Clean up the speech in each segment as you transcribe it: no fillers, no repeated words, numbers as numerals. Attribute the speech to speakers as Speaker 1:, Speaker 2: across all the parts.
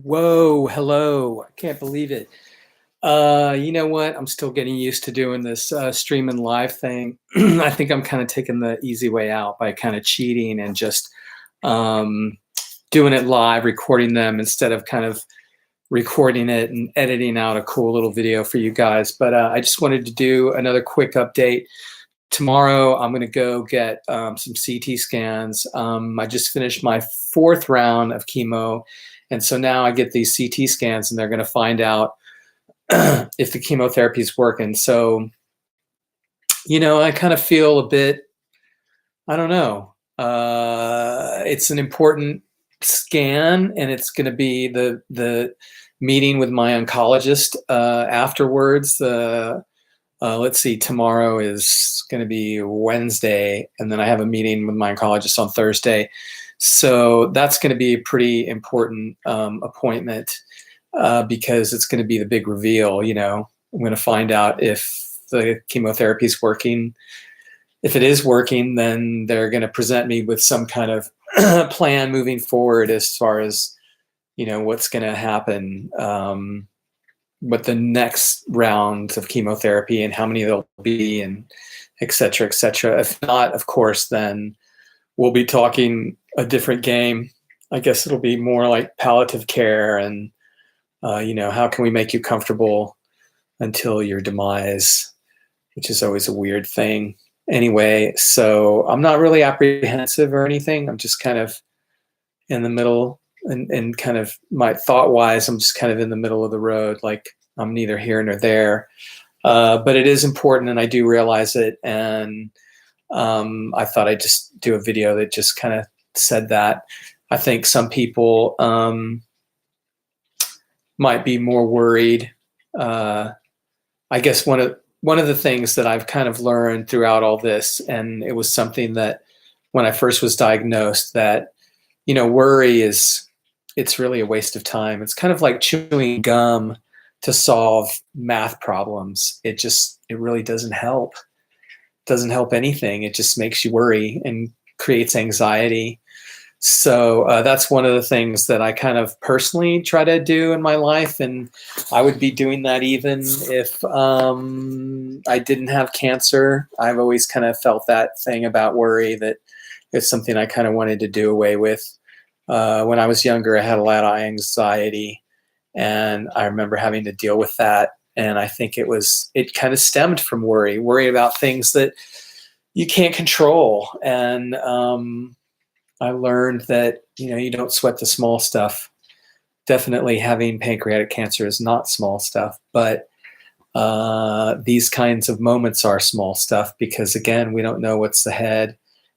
Speaker 1: Whoa, hello. I can't believe it. You know what? I'm still getting used to doing this streaming live thing. I think I'm kind of taking the easy way out by kind of cheating and just um, doing it live, recording them instead of kind of recording it and editing out a cool little video for you guys. But I just wanted to do another quick update. Tomorrow, I'm going to go get some CT scans. I just finished my fourth round of chemo. And so now I get these CT scans and they're going to find out if the chemotherapy is working. So, I kind of feel a bit, I don't know. It's an important scan, and it's going to be the meeting with my oncologist afterwards. Let's see, tomorrow is going to be Wednesday, and then I have a meeting with my oncologist on Thursday. So that's going to be a pretty important appointment because it's going to be the big reveal. I'm going to find out if the chemotherapy is working. If it is working, then they're going to present me with some kind of plan moving forward as far as, what's going to happen, what the next round of chemotherapy and how many there'll be, and et cetera, et cetera. If not, of course, then we'll be talking a different game. I guess it'll be more like palliative care and, how can we make you comfortable until your demise, which is always a weird thing. Anyway, so I'm not really apprehensive or anything. I'm just kind of in the middle and kind of my thought wise, I'm just kind of in the middle of the road. Like I'm neither here nor there. But it is important and I do realize it. And I thought I'd just do a video that just kind of said that. I think some people might be more worried. I guess one of the things that I've kind of learned throughout all this, and it was something that when I first was diagnosed, that worry it's really a waste of time. It's kind of like chewing gum to solve math problems. It really doesn't help. Doesn't help anything. It just makes you worry and creates anxiety. So that's one of the things that I kind of personally try to do in my life. And I would be doing that even if I didn't have cancer. I've always kind of felt that thing about worry, that it's something I kind of wanted to do away with. When I was younger, I had a lot of anxiety, and I remember having to deal with that. And I think it kind of stemmed from worry about things that you can't control. And I learned that, you don't sweat the small stuff. Definitely having pancreatic cancer is not small stuff, but these kinds of moments are small stuff because, again, we don't know what's ahead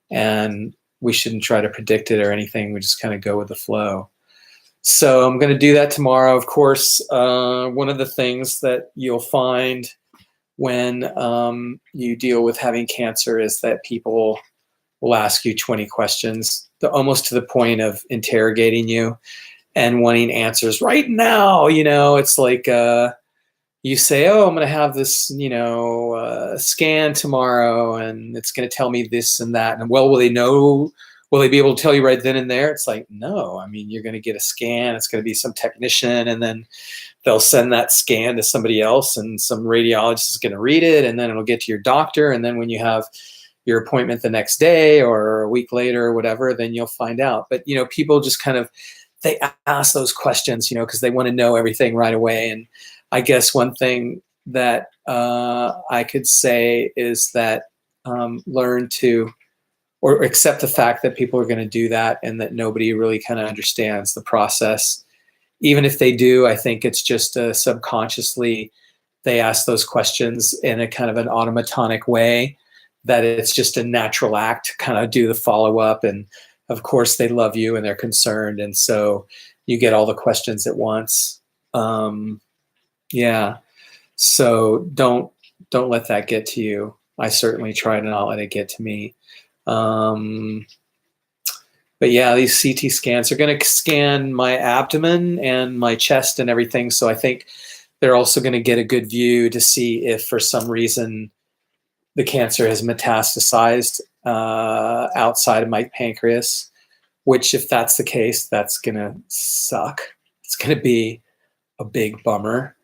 Speaker 1: and we shouldn't try to predict it or anything. We just kind of go with the flow. So I'm going to do that tomorrow. Of course, one of the things that you'll find when you deal with having cancer is that people will ask you 20 questions, almost to the point of interrogating you and wanting answers right now. It's like you say, oh, I'm going to have this, scan tomorrow and it's going to tell me this and that. And well, will they know? Will they be able to tell you right then and there? It's like, no, I mean, you're going to get a scan. It's going to be some technician, and then they'll send that scan to somebody else, and some radiologist is going to read it, and then it'll get to your doctor. And then when you have your appointment the next day or a week later or whatever, then you'll find out. But, people just kind of, they ask those questions, because they want to know everything right away. And I guess one thing that I could say is that learn to, or accept the fact that people are going to do that and that nobody really kind of understands the process. Even if they do, I think it's just subconsciously they ask those questions in a kind of an automatonic way, that it's just a natural act to kind of do the follow-up. And of course they love you and they're concerned. And so you get all the questions at once. Yeah. So don't let that get to you. I certainly try to not let it get to me. But yeah, these CT scans are going to scan my abdomen and my chest and everything. So I think they're also going to get a good view to see if for some reason the cancer has metastasized outside of my pancreas, which if that's the case, that's going to suck. it's going to be a big bummer.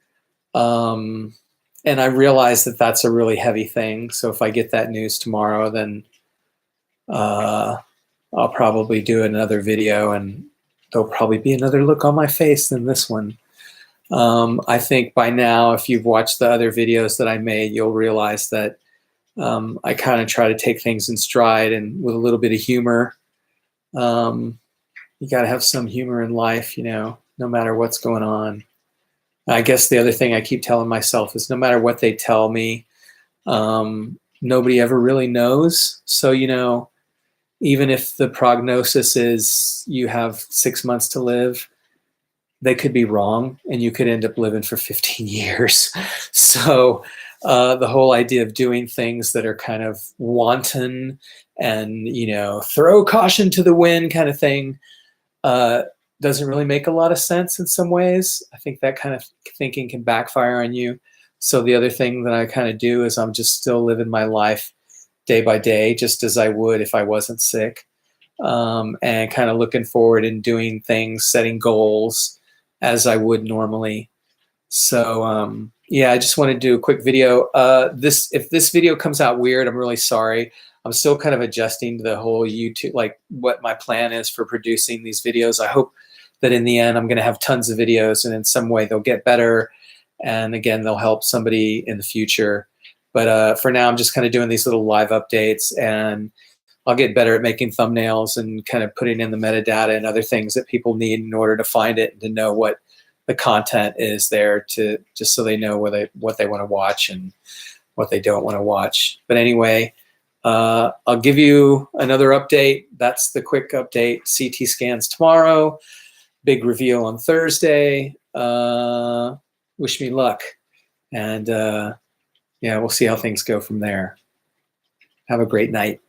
Speaker 1: And I realize that that's a really heavy thing. So if I get that news tomorrow, then I'll probably do another video, and there'll probably be another look on my face than this one. I think by now, if you've watched the other videos that I made, you'll realize that I kind of try to take things in stride and with a little bit of humor. You got to have some humor in life, no matter what's going on. I guess the other thing I keep telling myself is no matter what they tell me, nobody ever really knows. So, even if the prognosis is you have 6 months to live, they could be wrong and you could end up living for 15 years. So the whole idea of doing things that are kind of wanton and, throw caution to the wind kind of thing doesn't really make a lot of sense in some ways. I think that kind of thinking can backfire on you. So the other thing that I kind of do is I'm just still living my life day by day, just as I would if I wasn't sick, and kind of looking forward and doing things, setting goals as I would normally. So yeah, I just want to do a quick video. If this video comes out weird, I'm really sorry. I'm still kind of adjusting to the whole YouTube, like what my plan is for producing these videos. I hope that in the end, I'm going to have tons of videos and in some way they'll get better. And again, they'll help somebody in the future. But for now, I'm just kind of doing these little live updates, and I'll get better at making thumbnails and kind of putting in the metadata and other things that people need in order to find it and to know what the content is there, to just so they know what they want to watch and what they don't want to watch. But anyway, I'll give you another update. That's the quick update. CT scans tomorrow. Big reveal on Thursday. Wish me luck. And yeah, we'll see how things go from there. Have a great night.